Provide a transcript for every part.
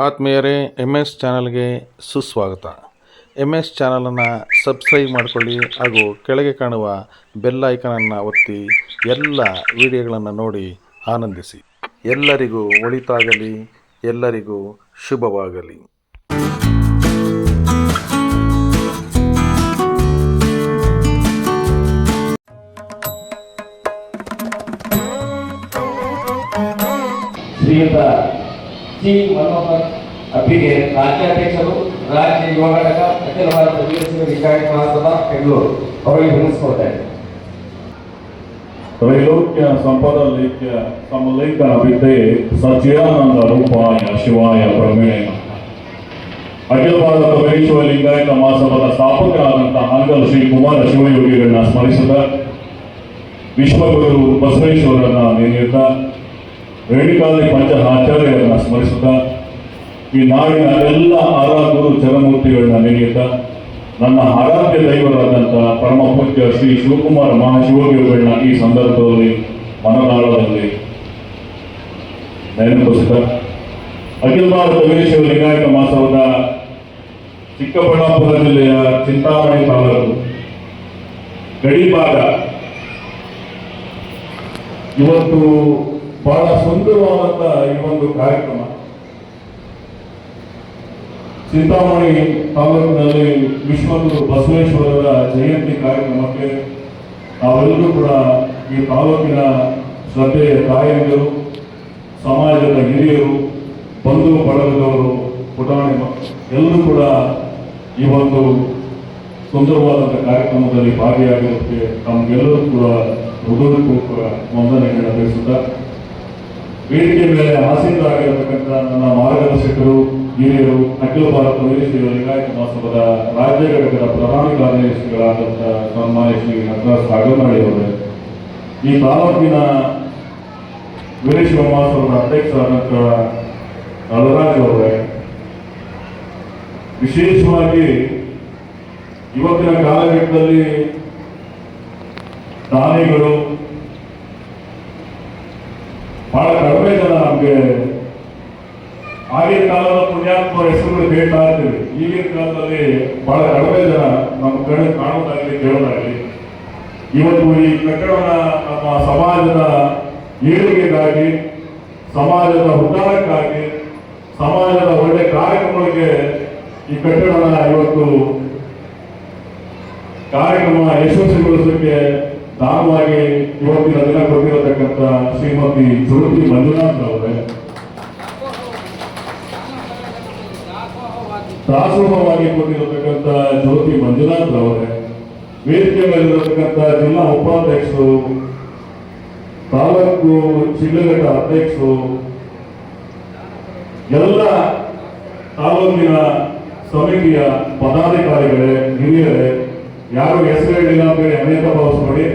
ಆತ್ಮೀಯರೇ, M S ಚಾನಲ್ಗೆ ಸುಸ್ವಾಗತ. ಎಮ್ ಎಸ್ ಚಾನಲನ್ನು ಸಬ್ಸ್ಕ್ರೈಬ್ ಮಾಡಿಕೊಳ್ಳಿ ಹಾಗೂ ಕೆಳಗೆ ಕಾಣುವ ಬೆಲ್ ಐಕನನ್ನು ಒತ್ತಿ ಎಲ್ಲ ವಿಡಿಯೋಗಳನ್ನು ನೋಡಿ ಆನಂದಿಸಿ. ಎಲ್ಲರಿಗೂ ಒಳಿತಾಗಲಿ, ಎಲ್ಲರಿಗೂ ಶುಭವಾಗಲಿ. ಶ್ರೀಯುತ ಜಿ ಮನೋಹರ್ ಅಬ್ಬಿಗೆ ರಾಜ್ಯಾಧ್ಯಕ್ಷರು, ರಾಜ್ಯ ಯುವ ಘಟಕ, ಅಖಿಲ ಭಾರತ ವೀರಶೈವ ಲಿಂಗಾಯತ ಮಹಾಸಭಾ ಬೆಂಗಳೂರು ಅವರಿಗೆ ವಿನಿಸ್ಕೊಳ್ತಾರೆ. ತ್ರೈಲೋಕ್ಯ ಸಂಪದಲೇಖ್ಯ ಸಮಲೇಖನ ವಿದ್ಯೆ ಸಚ್ಚಿದಾನಂದ ರೂಪಾಯ ಶಿವಾಯ ಬ್ರಹ್ಮಣೆ. ಅಖಿಲ ಭಾರತ ವೀರಶೈವ ಲಿಂಗಾಯತ ಮಹಾಸಭಾದ ಸ್ಥಾಪಕರಾದಂತಹ ಹಾನಗಲ್ ಶ್ರೀ ಕುಮಾರ ಶಿವಯೋಗಿಗಳನ್ನ ಸ್ಮರಿಸಿದ, ವಿಶ್ವಗುರು ಬಸವೇಶ್ವರರನ್ನ ನೆನೆಯುತ್ತಾ, ರೇಣುಕಾದಿ ಪಂಚ ಆಚಾರ್ಯರನ್ನ ಸ್ಮರಿಸುತ್ತಾ, ಈ ನಾಡಿನ ಎಲ್ಲ ಆರಾಧರು ಚರಮೂರ್ತಿಗಳನ್ನ ನೆನೆಯುತ್ತಾ, ನನ್ನ ಆರಾಧ್ಯ ದೈವರಾದಂಥ ಪರಮ ಪೂಜ್ಯ ಶ್ರೀ ಶಿವಕುಮಾರ ಮಹಾಶಿವಯೋಗಿಗಳನ್ನ ಈ ಸಂದರ್ಭದಲ್ಲಿ ಮನದಾಳದಲ್ಲಿ ನೆನಪಿಸುತ್ತಾ, ಅಖಿಲ ಭಾರತ ವೀರಶೈವ ಲಿಂಗಾಯತ ಮಹಾಸಭಾದ ಚಿಕ್ಕಬಳ್ಳಾಪುರ ಜಿಲ್ಲೆಯ ಚಿಂತಾಮಣಿ ತಾಲೂಕು ಗಡಿಭಾಗ ಇವತ್ತು ಬಹಳ ಸುಂದರವಾದಂಥ ಈ ಒಂದು ಕಾರ್ಯಕ್ರಮ. ಚಿಂತಾಮಣಿ ತಾಲೂಕಿನಲ್ಲಿ ವಿಶ್ವಗುರು ಬಸವೇಶ್ವರರ ಜಯಂತಿ ಕಾರ್ಯಕ್ರಮಕ್ಕೆ ನಾವೆಲ್ಲರೂ ಕೂಡ ಈ ತಾಲೂಕಿನ ಶ್ರದ್ಧೆಯ ತಾಯಂದಿರು, ಸಮಾಜದ ಹಿರಿಯರು, ಬಂಧು ಬಳಗದವರು, ಪುಟಾಣಿ ಎಲ್ಲರೂ ಕೂಡ ಈ ಒಂದು ಸುಂದರವಾದಂಥ ಕಾರ್ಯಕ್ರಮದಲ್ಲಿ ಭಾಗಿಯಾಗಿರೋದಕ್ಕೆ ತಮಗೆಲ್ಲರೂ ಕೂಡ ಹೃದಯಪೂರ್ವಕ ವಂದನೆಗಳನ್ನು ತಿಳಿಸುತ್ತಾ, ವೇದಿಕೆ ಮೇಲೆ ಆಸೀನರಾಗಿರತಕ್ಕಂಥ ನನ್ನ ಮಾರ್ಗದರ್ಶಕರು, ಹಿರಿಯರು, ಅಖಿಲ ಭಾರತ ವೀರಶೈವ ಲಿಂಗಾಯತ ಮಹಾಸಭಾದ ರಾಜ್ಯ ಘಟಕದ ಪ್ರಧಾನ ಕಾರ್ಯದರ್ಶಿಗಳಾದಂಥ ಸನ್ಮಾನ್ಯ ಶ್ರೀ ನಟರಾಜ್ ಸಾಗರನಹಳ್ಳಿ ಅವರೇ, ಈ ತಾಲೂಕಿನ ವೀರಶೈವ ಮಹಾಸಭಾದ ಅಧ್ಯಕ್ಷರಾದಂಥ ನಳರಾಜ್ ಅವರೇ, ವಿಶೇಷವಾಗಿ ಇವತ್ತಿನ ಕಾಲಘಟ್ಟದಲ್ಲಿ ದಾನಿಗಳು ಬಹಳ ಕಡಿಮೆ ಜನ ನಮಗೆ ಆಗಿನ ಕಾಲದ ಪುಣ್ಯಾತ್ಮ ಹೆಸರುಗಳು ಕೇಳ್ತಾ ಇರ್ತೀವಿ. ಈಗಿನ ಕಾಲದಲ್ಲಿ ಬಹಳ ಕಡಿಮೆ ಜನ ನಮ್ಮ ಕಡೆ ಕಾಣೋದಾಗಲಿ ಕೇಳೋದಾಗಲಿ. ಇವತ್ತು ಈ ಕಟ್ಟಡನ ನಮ್ಮ ಸಮಾಜದ ಏಳಿಗೆಗಾಗಿ, ಸಮಾಜದ ಉದ್ಧಾರಕ್ಕಾಗಿ, ಸಮಾಜದ ಒಳ್ಳೆ ಕಾರ್ಯಕ್ರಮಗಳಿಗೆ ಈ ಕಟ್ಟಡನ ಇವತ್ತು ಕಾರ್ಯಕ್ರಮ ಯಶಸ್ವಿಗೊಳಿಸಲಿಕ್ಕೆ ದಾನವಾಗಿ ಇವತ್ತಿನ ದಿನ ಕೊಟ್ಟಿರತಕ್ಕಂಥ ಶ್ರೀಮತಿ ಜ್ಯೋತಿ ಮಂಜುನಾಥ್ ಅವರೇ, ದಾಸೋಹವಾಗಿ ಕೊಟ್ಟಿರತಕ್ಕಂಥ ಜ್ಯೋತಿ ಮಂಜುನಾಥ್ ಅವರೇ, ವೇದಿಕೆ ಮೇಲಿರತಕ್ಕಂಥ ಜಿಲ್ಲಾ ಉಪಾಧ್ಯಕ್ಷರು, ತಾಲೂಕು ಶಿಡ್ಲಘಟ್ಟ ಅಧ್ಯಕ್ಷರು, ಎಲ್ಲ ತಾಲೂಕಿನ ಸಮಿತಿಯ ಪದಾಧಿಕಾರಿಗಳೇ, ಹಿರಿಯರೇ, ಯಾರು ಹೆಸರು ಹೇಳಿಲ್ಲ ಅಂತ ಹೇಳಿ ಅನೇಕ ಭಾವಿಸ್ಬೇಡಿ.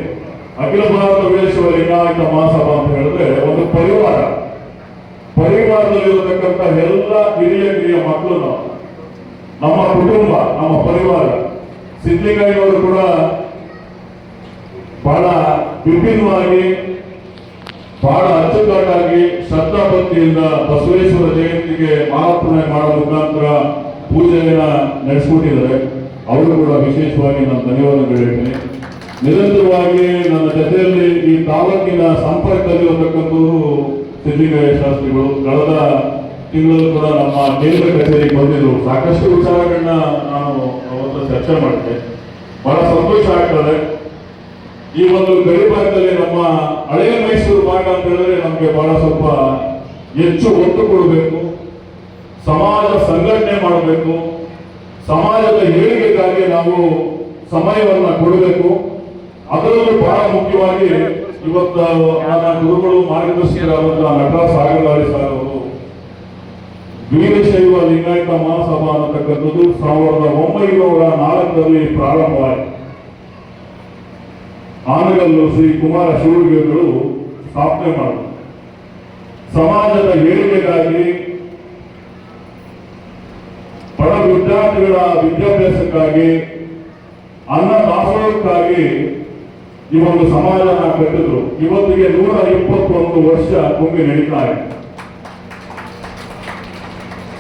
ಅಖಿಲ ಭಾರತ ವೀರಶೈವ ಲಿಂಗಾಯತ ಮಹಾಸಭಾ ಅಂತ ಹೇಳಿದ್ರೆ ಒಂದು ಪರಿವಾರ. ಪರಿವಾರದಲ್ಲಿರತಕ್ಕಂಥ ಎಲ್ಲ ಹಿರಿಯ ಮಕ್ಕಳು ನಮ್ಮ ಕುಟುಂಬ, ನಮ್ಮ ಪರಿವಾರ. ಸಿದ್ಲಿಂಗಯ್ಯನವರು ಕೂಡ ಬಹಳ ವಿಭಿನ್ನವಾಗಿ, ಬಹಳ ಅಚ್ಚುಕಟ್ಟಾಗಿ, ಶ್ರದ್ಧಾಭಕ್ತಿಯಿಂದ ಬಸವೇಶ್ವರ ಜಯಂತಿಗೆ ಮಾಲಾರ್ಪಣೆ ಮಾಡೋ ಮುಖಾಂತರ ಪೂಜೆಯನ್ನ ನಡೆಸಿಕೊಟ್ಟಿದ್ದಾರೆ. ಅವರು ಕೂಡ ವಿಶೇಷವಾಗಿ ನಾನು ಧನ್ಯವಾದಗಳು ಹೇಳ್ತೀನಿ. ನಿರಂತರವಾಗಿ ನನ್ನ ಜೊತೆಯಲ್ಲಿ ಈ ತಾಲೂಕಿನ ಸಂಪರ್ಕದಲ್ಲಿರತಕ್ಕಂಥವರು ಸಿದ್ಲಿಂಗಯ್ಯ ಶಾಸ್ತ್ರಿಗಳು. ಕಳೆದ ತಿಂಗಳು ಕೂಡ ನಮ್ಮ ಕೇಂದ್ರ ಕಚೇರಿಗೆ ಬಂದಿದ್ರು. ಸಾಕಷ್ಟು ವಿಚಾರಗಳನ್ನ ನಾನು ಅವತ್ತು ಚರ್ಚೆ ಮಾಡಿದೆ. ಬಹಳ ಸಂತೋಷ ಆಗ್ತದೆ. ಈ ಒಂದು ಗಡಿ ಭಾಗದಲ್ಲಿ ನಮ್ಮ ಹಳೆಯ ಮೈಸೂರು ಭಾಗ ಅಂತ ಹೇಳಿದ್ರೆ ನಮಗೆ ಬಹಳ ಸ್ವಲ್ಪ ಹೆಚ್ಚು ಒತ್ತು ಕೊಡಬೇಕು, ಸಮಾಜ ಸಂಘಟನೆ ಮಾಡಬೇಕು, ಸಮಾಜದ ಏಳಿಗೆಗಾಗಿ ನಾವು ಸಮಯವನ್ನು ಕೊಡಬೇಕು. ಅದರಲ್ಲೂ ಬಹಳ ಮುಖ್ಯವಾಗಿ ಇವತ್ತು ನನ್ನ ಗುರುಗಳು, ಮಾರ್ಗದರ್ಶಕರಾದಂತಹ ನಟರಾಜ್ ಸಾಗರನಹಳ್ಳಿ ಸರ್ ಅವರು ವೀರಶೈವ ಲಿಂಗಾಯತ ಮಹಾಸಭಾ ಅನ್ನತಕ್ಕಂಥದ್ದು 1904ರಲ್ಲಿ ಪ್ರಾರಂಭವಾಯಿತು. ಹಾನಗಲ್ಲು ಶ್ರೀ ಕುಮಾರ ಶಿವಯೋಗಿಗಳು ಸ್ಥಾಪನೆ ಮಾಡಿದರು. ಸಮಾಜದ ಏಳಿಗೆಗಾಗಿ, ಬಡ ವಿದ್ಯಾರ್ಥಿಗಳ ವಿದ್ಯಾಭ್ಯಾಸಕ್ಕಾಗಿ, ಅನ್ನದಾಸೋಹಕ್ಕಾಗಿ ಈ ಒಂದು ಸಮಾಜನ ಕಟ್ಟಿದ್ರು. ಇವತ್ತಿಗೆ 121 ವರ್ಷ ತುಂಬಿ ನಡೀತಾ ಇದೆ.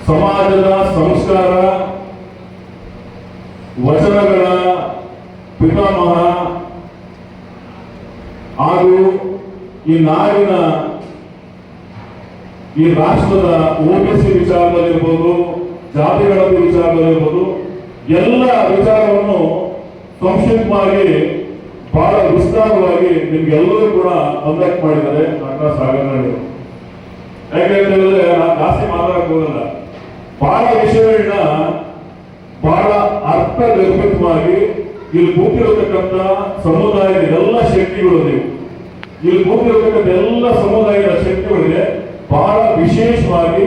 ಸಮಾಜದ ಸಂಸ್ಕಾರ ವಚನಗಳ ಪಿತಾಮಹ ಹಾಗೂ ಈ ನಾಡಿನ ಈ ರಾಷ್ಟ್ರದ ಓಬಿಸಿ ವಿಚಾರದಲ್ಲಿರ್ಬೋದು, ಜಾತಿಗಳ ವಿಚಾರದಲ್ಲಿರ್ಬೋದು, ಎಲ್ಲ ವಿಚಾರವನ್ನು ಸಂಕ್ಷಿಪ್ತವಾಗಿ ಬಹಳ ವಿಸ್ತಾರವಾಗಿ ನಿಮ್ಗೆಲ್ಲರೂ ಕೂಡ ಕಂಡಕ್ಟ್ ಮಾಡಿದ್ದಾರೆ ಡಾಕ್ಟರ್ ಸಾಗರನಾಡಿ. ಯಾಕೆಂತ ಹೇಳಿದ್ರೆ ನಾನು ಜಾಸ್ತಿ ಮಾತಾಡಕ್ ಹೋಗಲ್ಲ. ಬಹಳ ವಿಷಯಗಳನ್ನ ಬಹಳ ಅರ್ಥಗರ್ಭಿತವಾಗಿ ಇಲ್ಲಿ ಕೂತಿರತಕ್ಕಂಥ ಸಮುದಾಯದ ಎಲ್ಲ ಶಕ್ತಿಗಳು, ನೀವು ಇಲ್ಲಿ ಕೂತಿರತಕ್ಕಂಥ ಎಲ್ಲ ಸಮುದಾಯದ ಶಕ್ತಿಗಳಿಗೆ ಬಹಳ ವಿಶೇಷವಾಗಿ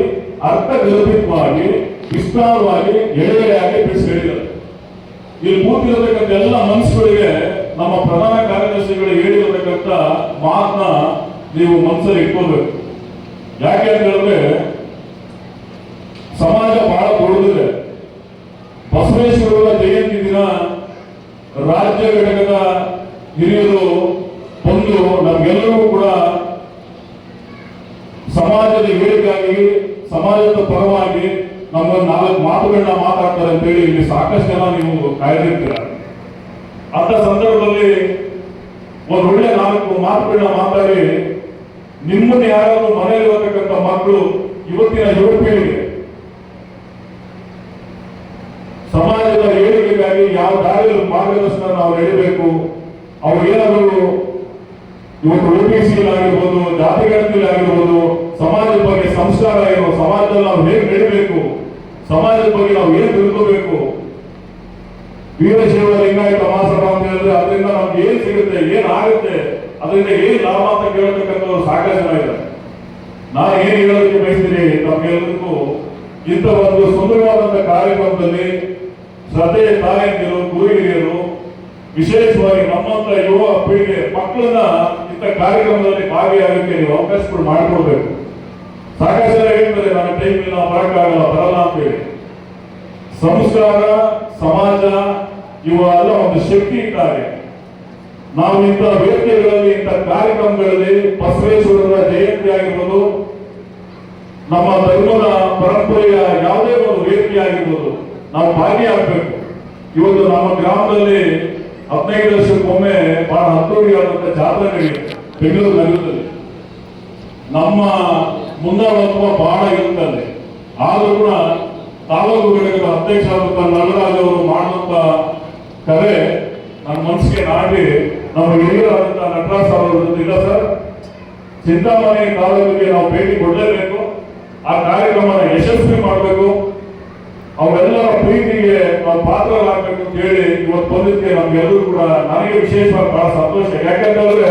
ಅರ್ಥಗರ್ಭಿತವಾಗಿ ವಿಸ್ತಾರವಾಗಿ ಎಳೆಯಾಗಿ ಬಿಡಿಸಿ ಹೇಳಿದ್ದಾರೆ. ಇಲ್ಲಿ ಕೂತಿರತಕ್ಕಂಥ ಎಲ್ಲ ಮನಸ್ಸುಗಳಿಗೆ ನಮ್ಮ ಪ್ರಧಾನ ಕಾರ್ಯದರ್ಶಿಗಳು ಹೇಳಿರತಕ್ಕಂಥ ಮಾತನ್ನ ನೀವು ಮನಸ್ಸಲ್ಲಿ ಇಟ್ಕೋಬೇಕು. ಯಾಕೆ ಅಂತ ಹೇಳಿದ್ರೆ ಸಮಾಜ ಬಹಳ ದೊಡ್ಡದಿದೆ. ಬಸವೇಶ್ವರರ ಜಯಂತಿ ದಿನ ರಾಜ್ಯ ಘಟಕದ ಹಿರಿಯರು ಬಂದು ನಮ್ಗೆಲ್ಲರೂ ಕೂಡ ಸಮಾಜದ ಏಳಿಗಾಗಿ ಸಮಾಜದ ಪರವಾಗಿ ನಮ್ಮೊಂದು 4 ಮಾತುಗಳನ್ನ ಮಾತಾಡ್ತಾರೆ ಅಂತ ಹೇಳಿ ಇಲ್ಲಿ ಸಾಕಷ್ಟು ಜನ ನೀವು ಕಾಯ್ದಿರ್ತೀರ. ಅಂತ ಸಂದರ್ಭದಲ್ಲಿ ಒಂದು ಒಳ್ಳೆ 4 ಮಾತುಗಳನ್ನ ಮಾತಾಡಿ ನಿಮ್ಮನ್ನ ಯಾರಾದ್ರೂ ಮನೆಯಲ್ಲಿರತಕ್ಕಂಥ ಮಕ್ಕಳು ಇವತ್ತಿನ ಯುವ ಪೀಳಿಗೆ ಸಮಾಜದ ಏಳಿಗೆಗಾಗಿ ಯಾವ ದಾರಿಯಲ್ಲಿ ಮಾರ್ಗದರ್ಶನ ನಾವು ನಡೆಯಬೇಕು, ಅವ್ರು ಏನಾದರೂ ಇವತ್ತು OBC ಆಗಿರ್ಬೋದು, ಜಾತಿಗಣತಿಯಲ್ಲಿ ಆಗಿರ್ಬೋದು, ಸಮಾಜದ ಬಗ್ಗೆ ಸಂಸ್ಕಾರ ಏನು, ಸಮಾಜದಲ್ಲಿ ನಾವು ಹೇಗೆ ನಡೀಬೇಕು, ಸಮಾಜದ ಬಗ್ಗೆ ನಾವು ಏನು ತಿಳ್ಕೋಬೇಕು, ವೀರಶೈವ ಲಿಂಗಾಯತ ಮಹಾಸಭಾ ಅಂತ ಹೇಳಿದ್ರೆ ಅದರಿಂದ ನಮ್ಗೆ ಏನ್ ಸಿಗುತ್ತೆ, ಏನ್ ಆಗುತ್ತೆ, ಅದರಿಂದ ಏನ್ ಲಾಭ ಅಂತ ಕೇಳತಕ್ಕಂಥವ್ರು ಸಾಕಷ್ಟು ಜನ ಇದ್ದಾರೆ. ನಾನು ಏನ್ ಹೇಳೋದಕ್ಕೆ ಬಯಸ್ತೀನಿ ತಮ್ಗೆಲ್ಲರಿಗೂ, ಇಂಥ ಒಂದು ಸುಂದರವಾದಂತಹ ಕಾರ್ಯಕ್ರಮದಲ್ಲಿ ಶ್ರದ್ಧೆಯ ತಾಯಂದಿರು, ಗುರು ಹಿರಿಯರು, ವಿಶೇಷವಾಗಿ ನಮ್ಮಂತ ಯುವ ಪೀಳಿಗೆ ಮಕ್ಕಳನ್ನ ಇಂಥ ಕಾರ್ಯಕ್ರಮದಲ್ಲಿ ಭಾಗಿಯಾಗಕ್ಕೆ ನೀವು ಅವಕಾಶಗಳು ಮಾಡಿಕೊಡ್ಬೇಕು. ಸಾಕಷ್ಟು ಜನ ಹೇಳ್ತಾರೆ ನನ್ನ ಟೈಮ್ ಇಲ್ಲ, ಬರಕ್ಕಾಗಲ್ಲ, ಬರಲ್ಲ ಅಂತ ಹೇಳಿ. ಸಂಸ್ಕಾರ, ಸಮಾಜ ಇವೆಲ್ಲ ಒಂದು ಶಕ್ತಿ ಇದ್ದಾರೆ. ನಾವು ಇಂಥ ವೇದಿಕೆಗಳಲ್ಲಿ, ಇಂಥ ಕಾರ್ಯಕ್ರಮಗಳಲ್ಲಿ ಬಸವೇಶ್ವರರ ಜಯಂತಿ ಆಗಿರ್ಬೋದು, ನಮ್ಮ ಧರ್ಮದ ಪರಂಪರೆಯ ಯಾವುದೇ ಒಂದು ವೇದಿಕೆ ಆಗಿರ್ಬೋದು, ನಾವು ಭಾಗಿಯಾಗಬೇಕು. ಇವತ್ತು ನಮ್ಮ ಗ್ರಾಮದಲ್ಲಿ 15 ವರ್ಷಕ್ಕೊಮ್ಮೆ ಬಹಳ ಅದ್ದೂರಿಯಾದಂಥ ಜಾತ್ರೆ ನಡೆಯುತ್ತೆ ಬೆಂಗಳೂರು ನಗರದಲ್ಲಿ. ನಮ್ಮ ಮುಂದಾಳತ್ವ ಬಹಳ ಇರುತ್ತದೆ. ಆದರೂ ಕೂಡ ತಾಲೂಕು ಘಟಕದ ಅಧ್ಯಕ್ಷರಾದಂಥ ನಲ್ಲರಾಜ್ ಅವರು ಮಾಡುವಂತ ಕರೆ ನನ್ನ ಮನಸ್ಸಿಗೆ ನಾಟಿ ನಮ್ಮ ಹಿರಿಯರಾದಂಥ ನಟರಾಜ್ ಅವರ ಜೊತೆ, ಇಲ್ಲ ಸರ್, ಚಿಂತಾಮಣಿ ತಾಲೂಕಿಗೆ ನಾವು ಭೇಟಿ ಕೊಡಲೇಬೇಕು, ಆ ಕಾರ್ಯಕ್ರಮನ ಯಶಸ್ವಿ ಮಾಡಬೇಕು, ಅವೆಲ್ಲರ ಪ್ರೀತಿಗೆ ನಾವು ಪಾತ್ರರಾಗಬೇಕು ಅಂತ ಹೇಳಿ ಇವತ್ತು ಬಂದಿದ್ದಕ್ಕೆ ನಮ್ಗೆಲ್ಲರೂ ಕೂಡ ನನಗೆ ವಿಶೇಷವಾಗಿ ಬಹಳ ಸಂತೋಷ. ಯಾಕಂತಂದ್ರೆ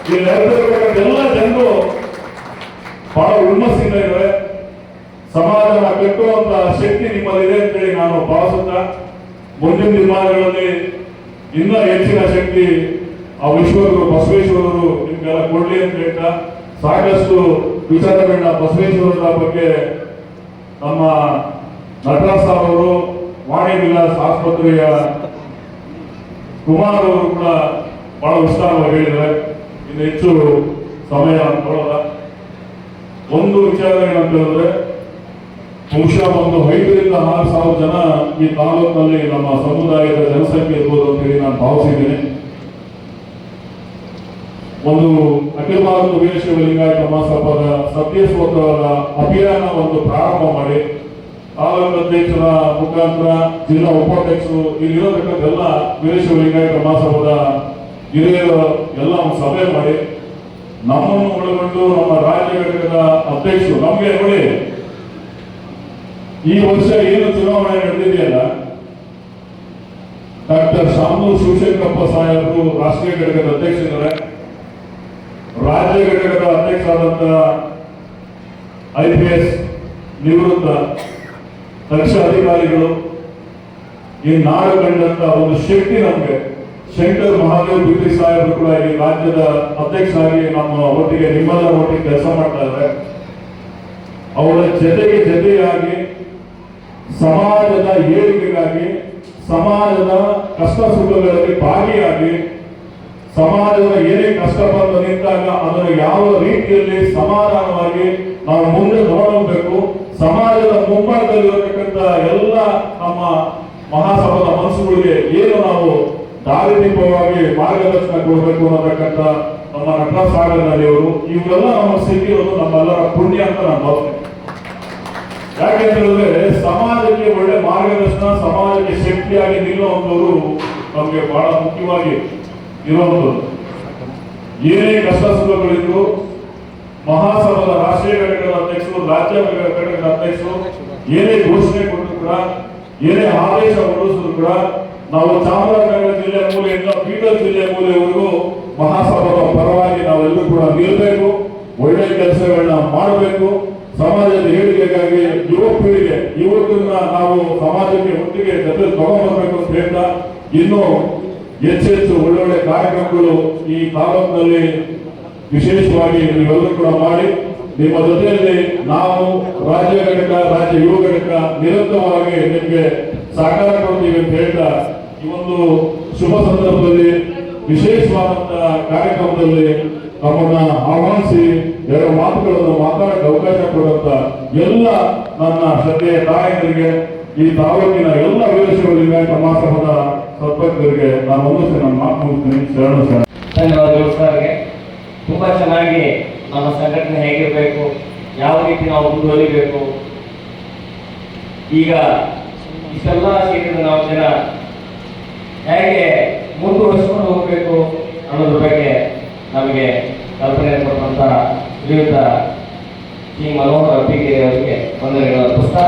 ಇಲ್ಲಿ ಎಲ್ಲ ಜನರು ಬಹಳ ಹುಮ್ಮಸ್ಸಿಂದ ಇದ್ದಾರೆ. ಸಮಾಜನ ಕಟ್ಟುವಂತ ಶಕ್ತಿ ನಿಮ್ಮಲ್ಲಿದೆ ಅಂತೇಳಿ ನಾನು ಭಾವಿಸುತ್ತಾ, ಮುಂದಿನ ದಿನಮಾನಗಳಲ್ಲಿ ಇನ್ನೂ ಹೆಚ್ಚಿನ ಶಕ್ತಿ ಆ ವಿಶ್ವಗುರು ಬಸವೇಶ್ವರರು ನಿಮ್ಗೆಲ್ಲ ಕೊಡ್ಲಿ ಅಂತ ಹೇಳ್ತಾ, ಸಾಕಷ್ಟು ವಿಚಾರಗಳನ್ನ ಬಸವೇಶ್ವರರ ಬಗ್ಗೆ ನಮ್ಮ ನಟರಾಜ್ ಅವರು, ವಾಣಿ ವಿಲಾಸ್ ಆಸ್ಪತ್ರೆಯ ಕುಮಾರ್ ಅವರು ಕೂಡ ಬಹಳ ವಿಸ್ತಾರವಾಗಿ ಹೇಳಿದ್ದಾರೆ. ಇನ್ನು ಹೆಚ್ಚು ಸಮಯ ಕೊಡೋಲ್ಲ. ಒಂದು ವಿಚಾರ ಏನಂತ ಹೇಳಿದ್ರೆ, ಬಹುಶಃ ಒಂದು 5,000 ರಿಂದ 6,000 ಜನ ಈ ತಾಲೂಕಿನಲ್ಲಿ ನಮ್ಮ ಸಮುದಾಯದ ಜನಸಂಖ್ಯೆ ಇರ್ಬೋದು ಅಂತ ಹೇಳಿ ನಾನು ಭಾವಿಸಿದ್ದೇನೆ. ಒಂದು ಅಖಿಲ ಭಾರತ ವೀರಶೈವ ಲಿಂಗಾಯತ ಮಹಾಸಭಾದ ಸತ್ಯಸ್ವತವರ ಅಭಿಯಾನ ಒಂದು ಪ್ರಾರಂಭ ಮಾಡಿ, ತಾಲೂಕು ಅಧ್ಯಕ್ಷರ ಮುಖಾಂತರ ಜಿಲ್ಲಾ ಉಪಾಧ್ಯಕ್ಷರು ಇಲ್ಲಿರತಕ್ಕಂಥ ಎಲ್ಲ ವೀರಶೈವ ಲಿಂಗಾಯತ ಮಹಾಸಭಾದ ಹಿರಿಯರು ಎಲ್ಲ ಒಂದು ಸಭೆ ಮಾಡಿ ನಮ್ಮನ್ನು ಒಳಗೊಂಡು ನಮ್ಮ ರಾಜ್ಯ ಘಟಕದ ಅಧ್ಯಕ್ಷರು ನಮಗೆ ನೋಡಿ, ಈ ವರ್ಷ ಏನು ಚುನಾವಣೆ ನಡೆದಿದೆಯಲ್ಲ, ಡಾಕ್ಟರ್ ಶಾಮನೂರು ಶಿವಶಂಕರಪ್ಪ ಸಾಹೇಬರು ರಾಷ್ಟ್ರೀಯ ಘಟಕದ ಅಧ್ಯಕ್ಷರಿದ್ದಾರೆ. ರಾಜ್ಯ ಘಟಕದ ಅಧ್ಯಕ್ಷರಾದಂಥ IPS ನಿವೃತ್ತ ದಕ್ಷ ಅಧಿಕಾರಿಗಳು, ಈ ನಾಡು ಕಂಡಂತ ಒಂದು ಶಕ್ತಿ ನಮಗೆ ಶಂಕರ್ ಮಹಾದೇವ್ ಬಿದ್ರಿ ಸಾಹೇಬರು ಕೂಡ ಈ ರಾಜ್ಯದ ಅಧ್ಯಕ್ಷರಾಗಿ ನಮ್ಮ ಒಟ್ಟಿಗೆ ನಿಮ್ಮೆಲ್ಲರ ಒಟ್ಟಿಗೆ ಕೆಲಸ ಮಾಡ್ತಾ ಇದ್ದಾರೆ. ಅವರ ಜೊತೆಯಾಗಿ ಸಮಾಜದ ಏಳಿಗೆಗಾಗಿ, ಸಮಾಜದ ಕಷ್ಟ ಸುಖಗಳಲ್ಲಿ ಭಾಗಿಯಾಗಿ, ಸಮಾಜದ ಏನೇ ಕಷ್ಟ ಬಂದು ನಿಂತಾಗ ಅದನ್ನು ಯಾವ ರೀತಿಯಲ್ಲಿ ಸಮಾಧಾನವಾಗಿ ನಾವು ಮುಂದೆ ತಗೊಂಡೋಗ್ಬೇಕು, ಸಮಾಜದ ಮುಂಭಾಗದಲ್ಲಿ ಏನು ನಾವು ದಾರಿದೀಪವಾಗಿ ಮಾರ್ಗದರ್ಶನ ಕೊಡಬೇಕು ಅನ್ನತಕ್ಕಂಥ ನಮ್ಮ ನಟರಾಜ್ ಸಾಗರನಲ್ಲಿ ಅವರು ಇವೆಲ್ಲ ನಮಗೆ ಸಿಕ್ಕಿರೋದು ನಮ್ಮೆಲ್ಲರ ಪುಣ್ಯ ಅಂತ ನಾನು ಭಾವಿಸ್ತೇನೆ. ಯಾಕೆಂತಂದ್ರೆ ಸಮಾಜಕ್ಕೆ ಒಳ್ಳೆ ಮಾರ್ಗದರ್ಶನ, ಸಮಾಜಕ್ಕೆ ಶಕ್ತಿಯಾಗಿ ನಿಲ್ಲುವಂಥವ್ರು ನಮಗೆ ಬಹಳ ಮುಖ್ಯವಾಗಿ ಇರುವಂಥದ್ದು. ಏನೇ ಕಷ್ಟ ಸುಖಗಳಿದ್ರು ಮಹಾಸಭಾದ ರಾಷ್ಟ್ರೀಯ ಘಟಕದ ಅಧ್ಯಕ್ಷರು, ರಾಜ್ಯ ಘಟಕದ ಅಧ್ಯಕ್ಷರು ಏನೇ ಘೋಷಣೆ ಕೊಟ್ಟರು ಕೂಡ, ಏನೇ ಆದೇಶ ಹೊರಡಿಸಿದ್ರು ಕೂಡ ನಾವು ಚಾಮರಾಜನಗರ ಜಿಲ್ಲೆ ಮೂಲೆಯಿಂದ ಬೀದರ್ ಜಿಲ್ಲೆ ಮೂಲೆಯವರೆಗೂ ಮಹಾಸಭಾದ ಪರವಾಗಿ ನಾವೆಲ್ಲರೂ ಕೂಡ ನಿಲ್ಲಬೇಕು, ಒಳ್ಳೆ ಕೆಲಸಗಳನ್ನ ಮಾಡಬೇಕು. ಸಮಾಜದ ಏಳಿಗೆಗಾಗಿ ಯುವ ಪೀಳಿಗೆ ಇವತ್ತನ್ನ ನಾವು ಸಮಾಜಕ್ಕೆ ಒಟ್ಟಿಗೆ ಜೊತೆ ತಗೊಂಡ್ಬರ್ಬೇಕು ಅಂತ ಹೇಳ್ತಾ ಇನ್ನೂ ಹೆಚ್ಚೆಚ್ಚು ಒಳ್ಳೊಳ್ಳೆ ಕಾರ್ಯಕ್ರಮಗಳು ಈ ತಾಲೂಕಿನಲ್ಲಿ ವಿಶೇಷವಾಗಿ ನೀವೆಲ್ಲರೂ ಕೂಡ ಮಾಡಿ ನಿಮ್ಮ ಜೊತೆಯಲ್ಲಿ ನಾವು ರಾಜ್ಯ ಘಟಕ, ರಾಜ್ಯ ಯುವ ಘಟಕ ನಿರಂತರವಾಗಿ ನಿಮಗೆ ಸಹಕಾರ ಕೊಡ್ತೀವಿ ಅಂತ ಹೇಳ್ತಾ ಈ ಒಂದು ಶುಭ ಸಂದರ್ಭದಲ್ಲಿ ವಿಶೇಷವಾದಂತಹ ಕಾರ್ಯಕ್ರಮದಲ್ಲಿ ನಮ್ಮನ್ನ ಆಹ್ವಾನಿಸಿ ಎರಡು ಮಾತುಗಳನ್ನು ಮಾತಾಡಕ್ಕೆ ಅವಕಾಶ ಕೊಡುವಂತ ಎಲ್ಲ ನನ್ನ ಶ್ರದ್ಧೆಯ ತಾಯಂದರಿಗೆ, ಈ ತಾಲೂಕಿನ ಎಲ್ಲ ವಿದೇಶಗಳಿಗೆ, ಸಮಾಜದ ಸರ್ಪಂಚರಿಗೆ ನಾನು ಒಂದಿಸಿ ನನ್ನ ಮಾತು ಮುಗಿಸ್ತೀನಿ. ಶರಣು ಶರಣ. ಧನ್ಯವಾದಗಳು ಸರ್ಗೆ. ತುಂಬಾ ಚೆನ್ನಾಗಿ ನಮ್ಮ ಸಂಘಟನೆ ಹೇಗಿರಬೇಕು, ಯಾವ ರೀತಿ ನಾವು ಮುಂದುವರಿಬೇಕು, ಈಗ ಇಷ್ಟೆಲ್ಲ ಸೇರಿದ ನಾವು ಜನ ಹೇಗೆ ಮುಂದುವರಿಸಿಕೊಂಡು ಹೋಗಬೇಕು ಅನ್ನೋದ್ರ ಬಗ್ಗೆ ನಮಗೆ ಕಲ್ಪನೆ ಕೊಡುವಂತಹ ಶ್ರೀಯುತ ಶ್ರೀ ಮನೋಹರ್ ಅಬ್ಬಿಗೇರಿ ಅವರಿಗೆ ವಂದನೆಗಳನ್ನು ಅರ್ಪಿಸ್ತಾ